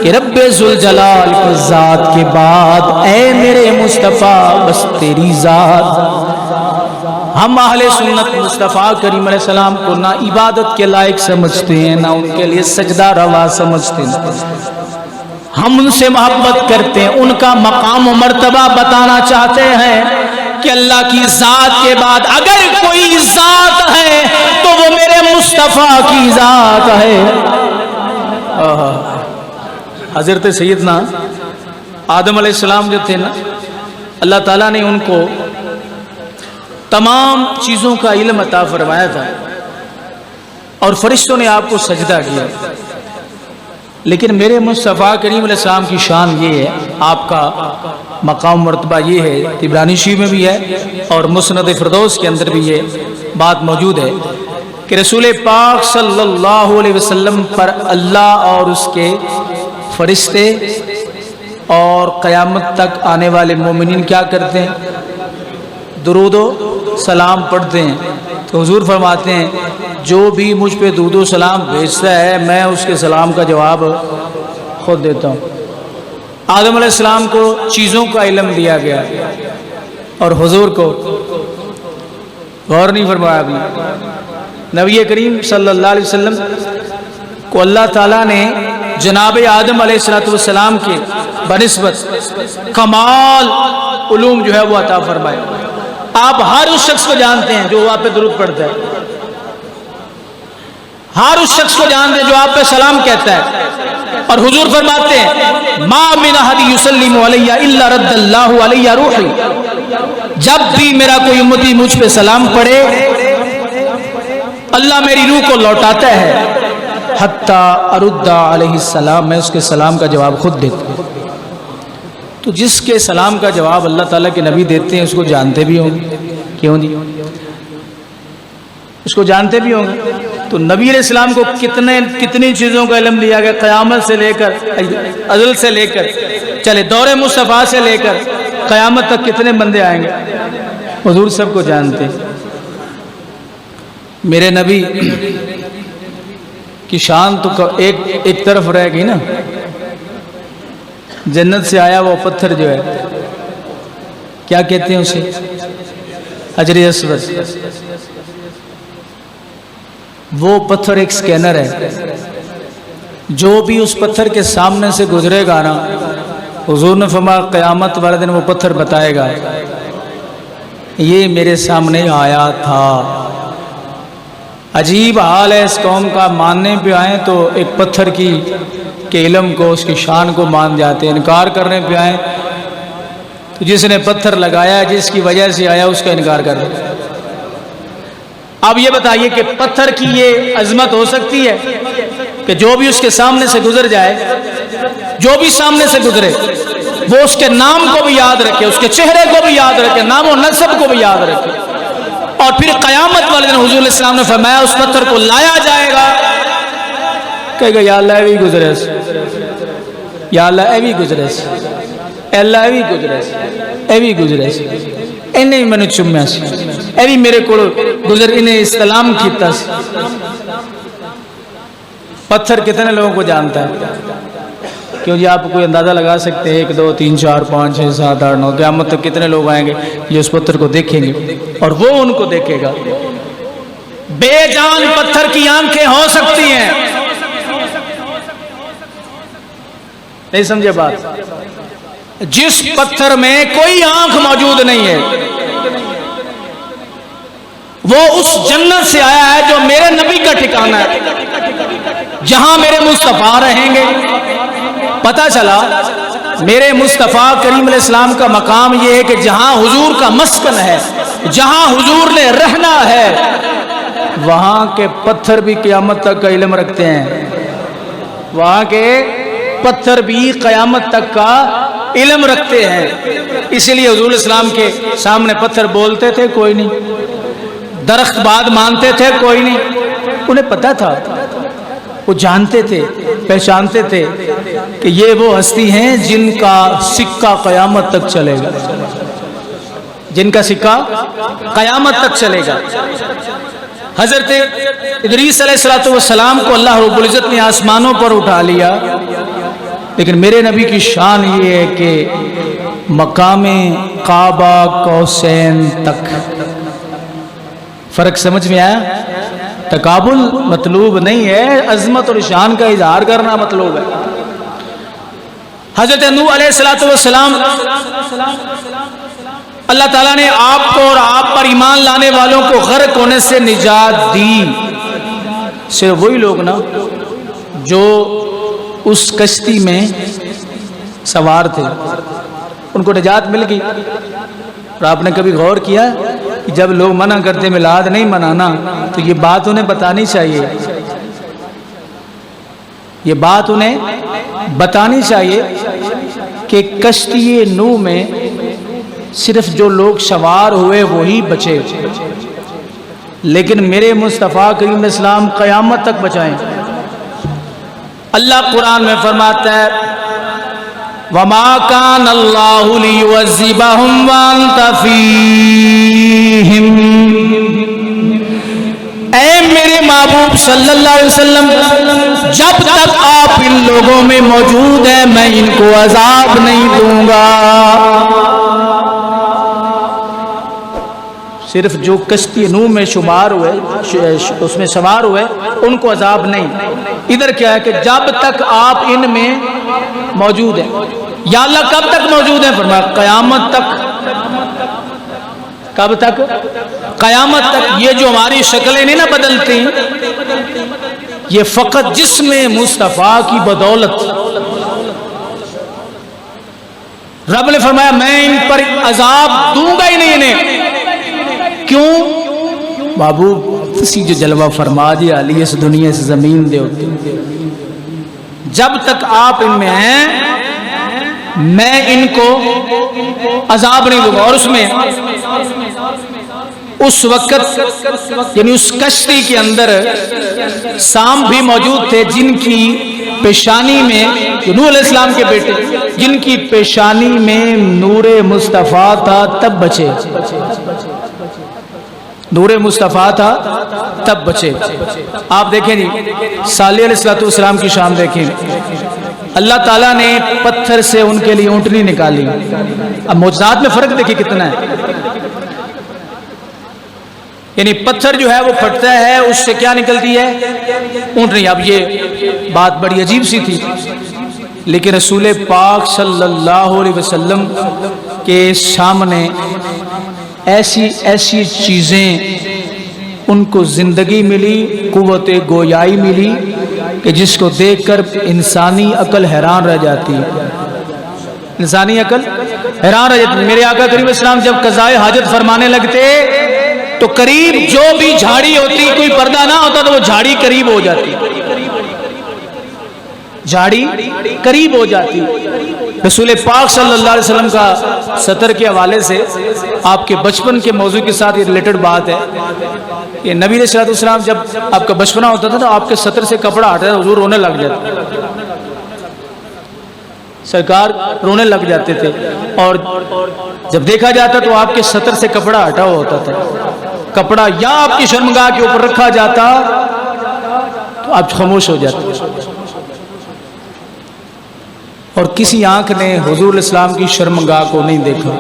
کہ رب ذوالجلال کی ذات کے بعد اے میرے مصطفیٰ بس تیری ذات۔ ہم اہل سنت مصطفیٰ کریم علیہ السلام کو نہ عبادت کے لائق سمجھتے ہیں، نہ ان کے لیے سجدہ روا سمجھتے ہیں۔ ہم ان سے محبت کرتے ہیں، ان کا مقام و مرتبہ بتانا چاہتے ہیں کہ اللہ کی ذات کے بعد اگر کوئی ذات ہے تو وہ میرے مصطفیٰ کی ذات ہے۔ حضرت سیدنا آدم علیہ السلام جو تھے نا، اللہ تعالیٰ نے ان کو تمام چیزوں کا علم عطا فرمایا تھا اور فرشتوں نے آپ کو سجدہ کیا، لیکن میرے مصطفیٰ کریم علیہ السلام کی شان یہ ہے، آپ کا مقام مرتبہ یہ ہے، طبرانی شریف میں بھی ہے اور مسند فردوس کے اندر بھی یہ بات موجود ہے کہ رسول پاک صلی اللہ علیہ وسلم پر اللہ اور اس کے فرشتے اور قیامت تک آنے والے مومنین کیا کرتے ہیں؟ درود و سلام پڑھتے ہیں۔ تو حضور فرماتے ہیں جو بھی مجھ پہ درود و سلام بھیجتا ہے میں اس کے سلام کا جواب خود دیتا ہوں۔ آدم علیہ السلام کو چیزوں کا علم دیا گیا اور حضور کو غور نہیں فرمایا آپ نے۔ نبی کریم صلی اللہ علیہ وسلم کو اللہ تعالیٰ نے جناب آدم علیہ السلام کے بنسبت کمال علوم جو ہے وہ عطا فرمائے۔ آپ ہر اس شخص کو جانتے ہیں جو آپ پہ درود پڑھتا ہے، ہر اس شخص کو جانتے ہیں جو آپ پہ سلام کہتا ہے، اور حضور فرماتے ہیں ما من احد یسلم علی الا رد اللہ علی روحی، جب بھی میرا کوئی امتی مجھ پہ سلام پڑھے اللہ میری روح کو لوٹاتا ہے، حتی ارد علیہ السلام، میں اس کے سلام کا جواب خود دیتا ہوں۔ تو جس کے سلام کا جواب اللہ تعالیٰ کے نبی دیتے ہیں اس کو جانتے بھی ہوں گے، کیوں نہیں؟ اس کو جانتے بھی ہوں گے۔ تو نبی علیہ السلام کو کتنی چیزوں کا علم دیا گیا، قیامت سے لے کر ازل سے لے کر چلے دور مصطفیٰ سے لے کر قیامت تک کتنے بندے آئیں گے حضور سب کو جانتے۔ میرے نبی کی شان تو ایک طرف رہ گئی نا، جنت سے آیا وہ پتھر جو ہے کیا کہتے ہیں اسے؟ حجر اسود۔ وہ پتھر ایک سکینر ہے، جو بھی اس پتھر کے سامنے سے گزرے گا نا، حضور نے فرمایا قیامت والے دن وہ پتھر بتائے گا یہ میرے سامنے آیا تھا۔ عجیب حال ہے اس قوم کا، ماننے پہ آئیں تو ایک پتھر کے علم کو، اس کی شان کو مان جاتے ہیں، انکار کرنے پہ آئیں تو جس نے پتھر لگایا جس کی وجہ سے آیا اس کا انکار کر دیں۔ اب یہ بتائیے کہ پتھر کی یہ عظمت ہو سکتی ہے کہ جو بھی اس کے سامنے سے گزر جائے، جو بھی سامنے سے گزرے وہ اس کے نام کو بھی یاد رکھے، اس کے چہرے کو بھی یاد رکھے، نام و نسب کو بھی یاد رکھے، اور پھر قیامت والے دن حضور علیہ السلام نے فرمایا اس پتھر کو لایا جائے گا، کہے گا یا اللہ ایوی گزرے سے، یا اللہ ایوی گزرے سے، اے اللہ ایوی گزرے سے، ایوی گزرے سے، انہیں میں نے چمیا سے، ایوی میرے کو گزر انہیں استلام کیتا سے۔ پتھر کتنے لوگوں کو جانتا ہے؟ کیوں جی آپ کوئی اندازہ لگا سکتے ہیں؟ 1 2 3 4 5 6 7 8 9 قیامت تک کتنے لوگ آئیں گے جو اس پتھر کو دیکھیں گے اور وہ ان کو دیکھے گا؟ بے جان پتھر کی آنکھیں ہو سکتی ہیں، نہیں سمجھے بات؟ جس پتھر میں کوئی آنکھ موجود نہیں ہے وہ اس جنت سے آیا ہے جو میرے نبی کا ٹھکانہ ہے، جہاں میرے مصطفیٰ رہیں گے۔ پتہ چلا میرے مصطفیٰ کریم علیہ السلام کا مقام یہ ہے کہ جہاں حضور کا مسکن ہے، جہاں حضور نے رہنا ہے، وہاں کے پتھر بھی قیامت تک کا علم رکھتے ہیں، وہاں کے پتھر بھی قیامت تک کا علم رکھتے ہیں، اسی لیے حضور اسلام کے سامنے پتھر بولتے تھے کوئی نہیں، درخت بات مانتے تھے کوئی نہیں، انہیں پتا تھا، وہ جانتے تھے، پہچانتے تھے کہ یہ وہ ہستی ہیں جن کا سکہ قیامت تک چلے گا، جن کا سکہ قیامت تک چلے گا۔ حضرت ادریس علیہ السلام کو اللہ رب العزت نے آسمانوں پر اٹھا لیا، لیکن میرے نبی کی شان یہ ہے کہ مقام کعبہ قوسین تک۔ فرق سمجھ میں آیا؟ تقابل مطلوب نہیں ہے، عظمت اور شان کا اظہار کرنا مطلوب ہے۔ حضرت نوح علیہ السلام، اللہ تعالیٰ نے آپ کو اور آپ پر ایمان لانے والوں کو غرق ہونے سے نجات دی۔ صرف وہی لوگ نا جو اس کشتی میں سوار تھے، ان کو نجات مل گئی۔ اور آپ نے کبھی غور کیا کہ جب لوگ منع کرتے میلاد نہیں منانا تو یہ بات انہیں بتانی چاہیے، یہ بات انہیں بتانی چاہیے کہ کشتی نوح میں صرف جو لوگ سوار ہوئے وہی بچے، لیکن میرے مصطفیٰ کریم اسلام قیامت تک بچائیں۔ اللہ قرآن میں فرماتا ہے وَمَا كَانَ اللَّهُ لِيُعَذِّبَهُمْ وَأَنْتَ فِيهِمْ۔ اے میرے محبوب صلی اللہ علیہ وسلم، جب تک آپ ان لوگوں میں موجود ہیں میں ان کو عذاب نہیں دوں گا۔ صرف جو کشتی نوح میں شمار ہوئے، اس میں سوار ہوئے، ان کو عذاب نہیں۔ ادھر کیا ہے کہ جب تک آپ ان میں موجود ہیں، یا اللہ کب تک موجود ہیں؟ فرمایا قیامت تک۔ کب تک؟ قیامت تک۔ یہ جو ہماری شکلیں نہیں نا بدلتی، یہ فقط جسم مصطفیٰ کی بدولت۔ رب نے فرمایا میں ان پر عذاب دوں گا ہی نہیں انہیں۔ کیوں؟ محبوب اسی جو جلوہ فرما جی علی اس دنیا سے زمین دے ہوتی، جب تک آپ ان میں ہیں میں ان کو عذاب نہیں دوں گا۔ اور اس میں اس وقت یعنی اس کشتی کے اندر سام بھی موجود تھے جن کی پیشانی میں، نوح علیہ السلام کے بیٹے، جن کی پیشانی میں نور مصطفیٰ تھا تب بچے، نور مصطفیٰ تھا تب بچے۔ آپ دیکھیں جی صالح علیہ السلام کی شان دیکھیں، اللہ تعالیٰ نے پتھر سے ان کے لیے اونٹنی نکالی۔ اب معجزات میں فرق دیکھیں کتنا ہے، یعنی پتھر جو ہے وہ پھٹتا ہے، اس سے کیا نکلتی ہے؟ اونٹنی۔ اب یہ بات بڑی عجیب سی تھی، لیکن رسول پاک صلی اللہ علیہ وسلم کے سامنے ایسی چیزیں ان کو زندگی ملی، قوت گویائی ملی کہ جس کو دیکھ کر انسانی عقل حیران رہ جاتی ہے، انسانی عقل حیران رہ جاتی ہے۔ میرے آقا کریم اسلام جب قضائے حاجت فرمانے لگتے تو قریب جو بھی جھاڑی ہوتی، کوئی پردہ نہ ہوتا تو وہ جھاڑی قریب ہو جاتی، جھاڑی قریب ہو جاتی۔ رسول پاک صلی اللہ علیہ وسلم کا سطر کے حوالے سے آپ کے بچپن کے موضوع کے ساتھ یہ ریلیٹڈ بات ہے کہ نبی علیہ السلام جب آپ کا بچپنا ہوتا تھا تو آپ کے سطر سے کپڑا ہٹا تھا، حضور رونے لگ جاتے، سرکار رونے لگ جاتے تھے، اور جب دیکھا جاتا تو آپ کے سطر سے کپڑا ہٹا ہوا ہوتا تھا، کپڑا یا آپ کی شرمگاہ کے اوپر رکھا جاتا تو آپ خاموش ہو جاتے، اور کسی آنکھ نے حضور علیہ السلام کی شرمگاہ کو نہیں دیکھا۔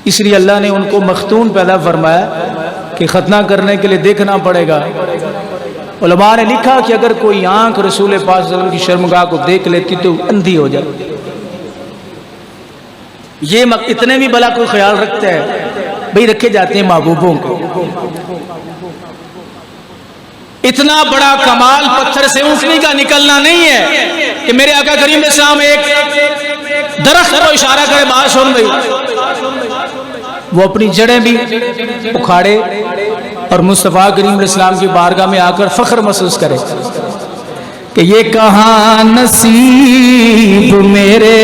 اس لیے اللہ نے ان کو مختون پیدا فرمایا کہ ختنہ کرنے کے لیے دیکھنا پڑے گا۔ علماء نے لکھا کہ اگر کوئی آنکھ رسول پاک صلی اللہ علیہ وسلم کی شرمگاہ کو دیکھ لیتی تو اندھی ہو جاتی۔ یہ اتنے بھی بلا کوئی خیال رکھتا ہے؟ بھئی رکھے جاتے ہیں محبوبوں کو۔ اتنا بڑا کمال پتھر سے اونٹنی کا نکلنا نہیں ہے کہ میرے آقا کریم علیہ السلام ایک درخت کو اشارہ کرے بات سن گئی، وہ اپنی جڑیں بھی اکھاڑے اور مصطفیٰ کریم علیہ السلام کی بارگاہ میں آ کر فخر محسوس کرے۔ کہ یہ کہاں نصیب میرے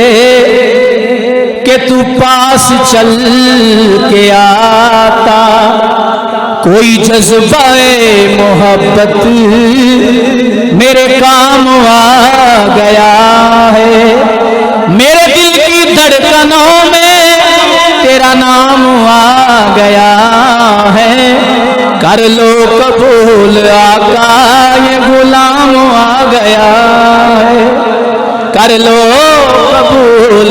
کہ تو پاس چل کے آتا، کوئی جذبہ محبت میرے کام آ گیا ہے، میرے دل کی دھڑکنوں میں تیرا نام آ گیا ہے، کر لو قبول آقا یہ غلام آ گیا ہے، کر لو قبول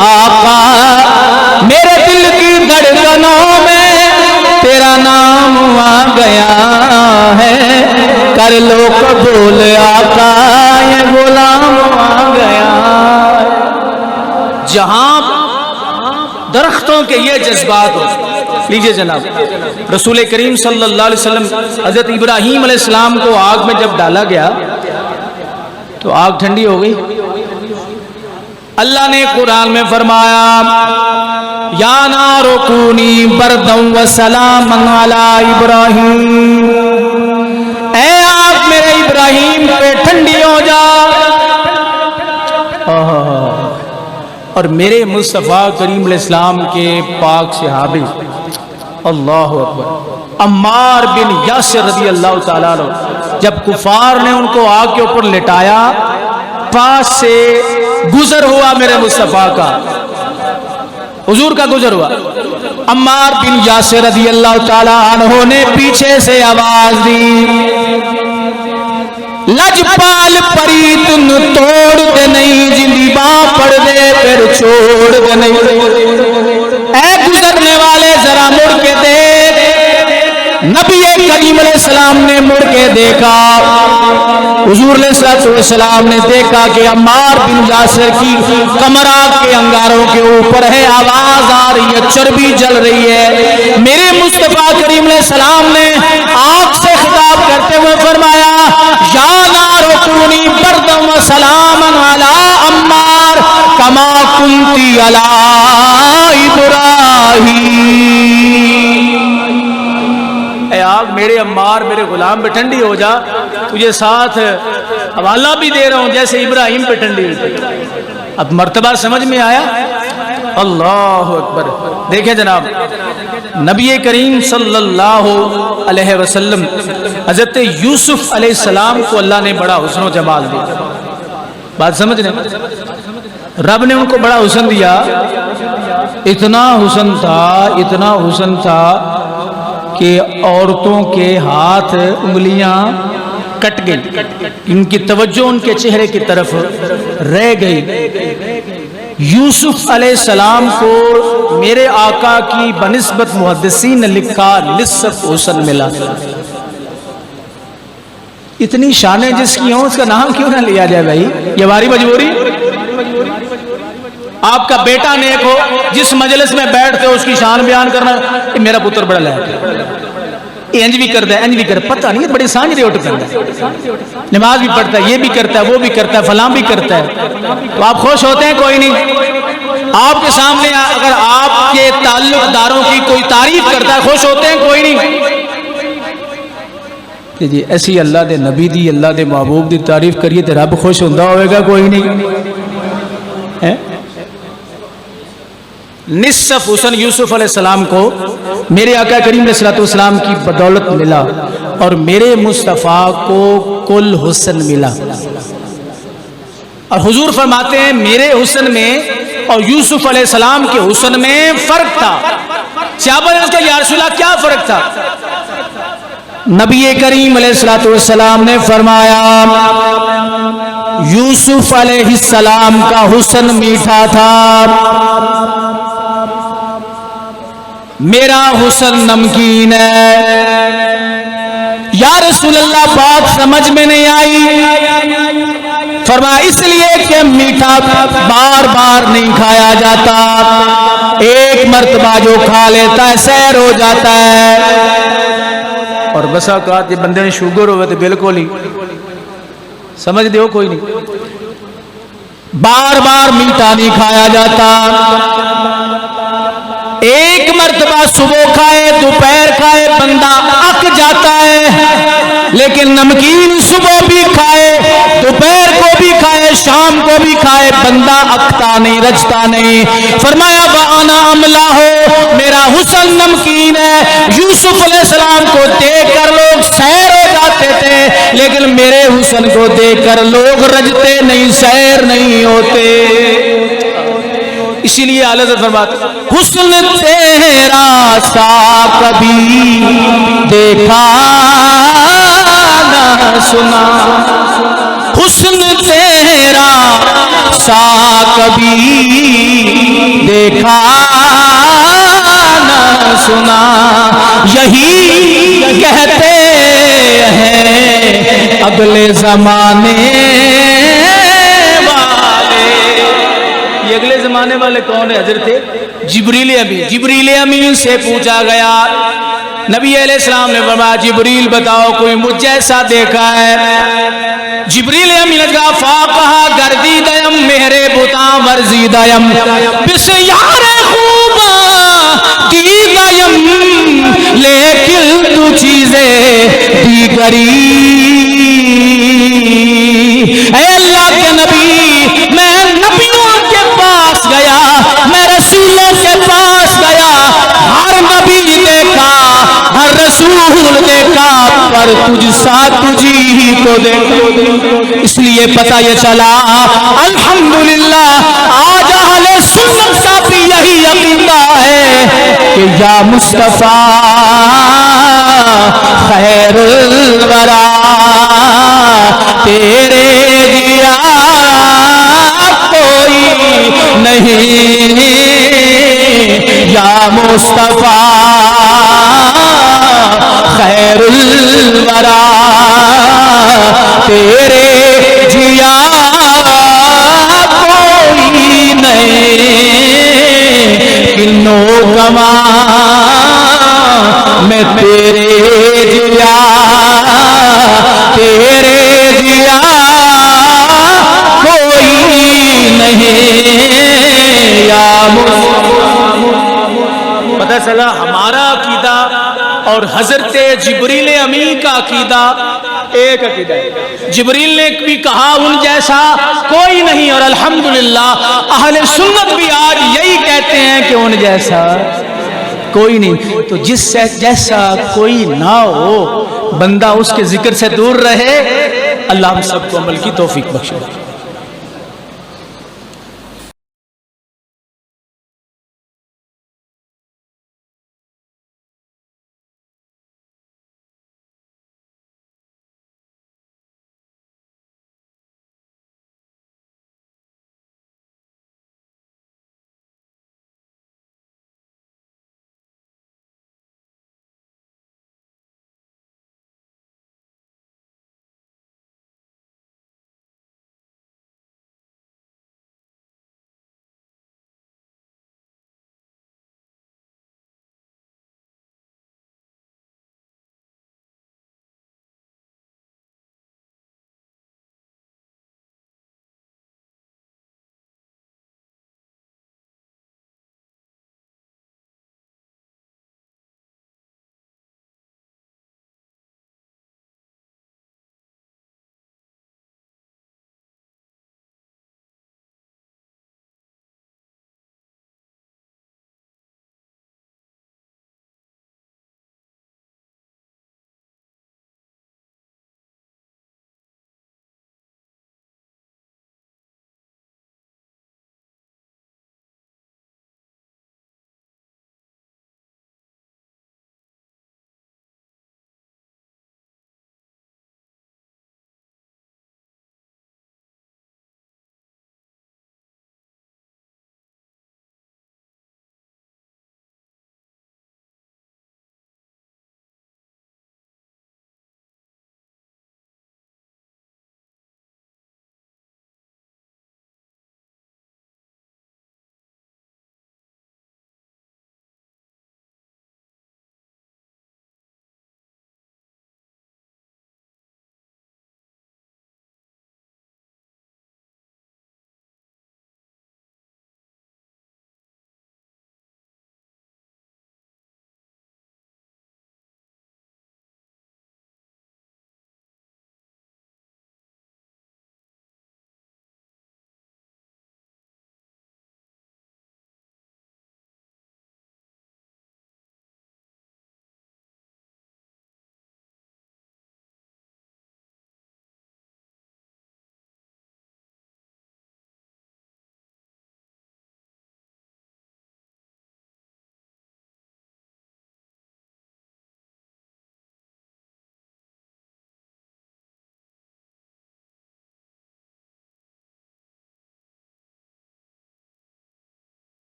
آقا میرے دل کی دھڑکنوں میں تیرا نام آ گیا ہے، کر لو قبول آقا یہ غلام آ گیا ہے۔ جہاں درختوں کے یہ جذبات ہو، لیجئے جناب، رسول کریم صلی اللہ علیہ وسلم حضرت ابراہیم علیہ السلام کو آگ میں جب ڈالا گیا تو آگ ٹھنڈی ہو گئی۔ اللہ نے قرآن میں فرمایا یا نار کونی بردا وسلاما علی ابراہیم، اے آگ میرے ابراہیم پہ ٹھنڈی ہو جا، اور میرے مصطفیٰ کریم علیہ السلام کے پاک صحابی اللہ اکبر عمار بن یاسر رضی اللہ تعالیٰ عنہ، جب کفار نے ان کو آگ کے اوپر لٹایا، پاس سے گزر ہوا میرے مصطفیٰ کا، حضور کا گزر ہوا، عمار بن یاسر رضی اللہ تعالیٰ عنہ نے پیچھے سے آواز دی، لجپال پری تن توڑ دے نہیں، جندی باں پڑ دے پھر چھوڑ دے نہیں، اے گزرنے والے ذرا مڑ کے دیکھ۔ نبی کریم علیہ السلام نے مڑ کے دیکھا، حضور علیہ السلام نے دیکھا کہ عمار بن یاسر کی کمر آگ کے انگاروں کے اوپر ہے، آواز آ رہی ہے، چربی جل رہی ہے۔ میرے مصطفیٰ کریم علیہ السلام نے آگ سے خطاب کرتے ہوئے فرمایا یا نار کونی بردا وسلاما علی عمار کما کنتی علی ابراہیم، اے آگ میرے عمار میرے غلام پہ ٹھنڈی ہو جا، تجھے ساتھ حوالہ بھی دے رہا ہوں جیسے ابراہیم پہ ٹھنڈی ہوئی۔ اب مرتبہ سمجھ میں آیا؟ اللہ اکبر۔ دیکھیں جناب، نبی کریم صلی اللہ علیہ وسلم حضرت یوسف علیہ السلام کو اللہ نے بڑا حسن و جمال دیا، بات سمجھ رہے ہیں؟ رب نے ان کو بڑا حسن دیا، اتنا حسن تھا کہ عورتوں کے ہاتھ انگلیاں کٹ گئی، ان کی توجہ ان کے چہرے کی طرف رہ گئی۔ یوسف علیہ السلام کو میرے آقا کی بنسبت محدثین نے لکھا نصف حسن ملا۔ اتنی شانیں جس کی ہوں اس کا نام کیوں نہ لیا جائے بھائی، یہ ہماری مجبوری۔ آپ کا بیٹا نیک ہو، جس مجلس میں بیٹھتے ہو اس کی شان بیان کرنا، میرا پتر بڑا لائق ہے، یہ انج بھی کرتا ہے، انج بھی کرتا ہے، پتہ نہیں بڑی سانجرے اٹھ کرتا ہے، نماز بھی پڑھتا ہے، یہ بھی کرتا ہے، وہ بھی کرتا ہے، فلاں بھی کرتا ہے، تو آپ خوش ہوتے ہیں؟ کوئی نہیں۔ آپ کے سامنے اگر آپ کے تعلق داروں کی کوئی تعریف کرتا ہے خوش ہوتے ہیں؟ کوئی نہیں۔ جی ایسی اللہ دے نبی دی، اللہ دے محبوب دی تعریف کریے تو رب خوش ہوتا ہوئے گا؟ کوئی نہیں۔ نصف حسن یوسف علیہ السلام کو میرے آقا کریم علیہ السلام کی بدولت ملا، اور میرے مصطفیٰ کو کل حسن ملا۔ اور حضور فرماتے ہیں میرے حسن میں اور یوسف علیہ السلام کے حسن میں فرق تھا۔ صحابہ نے اس کا یا رسول اللہ کیا فرق تھا؟ نبی کریم علیہ السلام نے فرمایا یوسف علیہ السلام کا حسن میٹھا تھا، میرا حسن نمکین ہے۔ یا رسول اللہ بات سمجھ میں نہیں آئی؟ فرمایا اس لیے کہ میٹھا بار بار نہیں کھایا جاتا، ایک مرتبہ جو کھا لیتا ہے سیر ہو جاتا ہے۔ اور بسا اوقات یہ بندے نے شوگر ہوئے تو بالکل ہی سمجھ دے ہو کوئی نہیں، بار بار میٹھا نہیں کھایا جاتا، ایک مرتبہ صبح کھائے دوپہر کھائے بندہ اک جاتا ہے، لیکن نمکین صبح بھی کھائے شام کو بھی کھائے بندہ اکتا نہیں رجتا نہیں. فرمایا وَأَنَا أَمْلَهُ میرا حسن نمکین ہے. یوسف علیہ السلام کو دیکھ کر لوگ سیر ہو جاتے تھے لیکن میرے حسن کو دیکھ کر لوگ رجتے نہیں سیر نہیں ہوتے. اسی لیے اعلیٰ حضرت فرماتے حسن تیرا سا کبھی دیکھا نہ سنا. حسن تیرا سا کبھی دیکھا نہ سنا. یہی کہتے ہیں اگلے زمانے اگلے زمانے والے کون ہیں؟ حضرت جبریل امین. جبریل امین سے پوچھا گیا نبی علیہ السلام نے فرمایا جبریل بتاؤ کوئی مجھ جیسا دیکھا ہے؟ جبریل امین نے کہا فاقہ گردی دیم میرے بتا ورزی دیم بس یار خوبا کی دیم لیکن تو چیزیں دیگری. اے اللہ کے نبی میں نبیوں کے پاس گیا میں رسولوں کے پاس گیا ہر نبی دیکھا ہر رسول دیکھا پر تجھ سا تجھی ہی کو دیکھا. اس لیے پتہ یہ چلا الحمدللہ آج اہل سنت کا بھی یہی عقیدہ ہے کہ یا مصطفیٰ خیر الورا تیرے دیا کوئی نہیں. یا مصطفیٰ خیر الورا تیرے جیا کوئی نہیں. کنو کما میں تیرے جیا تیرے جیا کوئی نہیں. یا پتہ چلا ہمارا عقیدہ اور حضرت جبریل امین کا عقیدہ ایک عقیدہ ہے. جبریل نے بھی کہا ان جیسا کوئی نہیں اور الحمدللہ اہل سنت بھی آج یہی کہتے ہیں کہ ان جیسا کوئی نہیں. تو جس جیسا کوئی نہ ہو بندہ اس کے ذکر سے دور رہے. اللہ ہم سب کو عمل کی توفیق بخشے.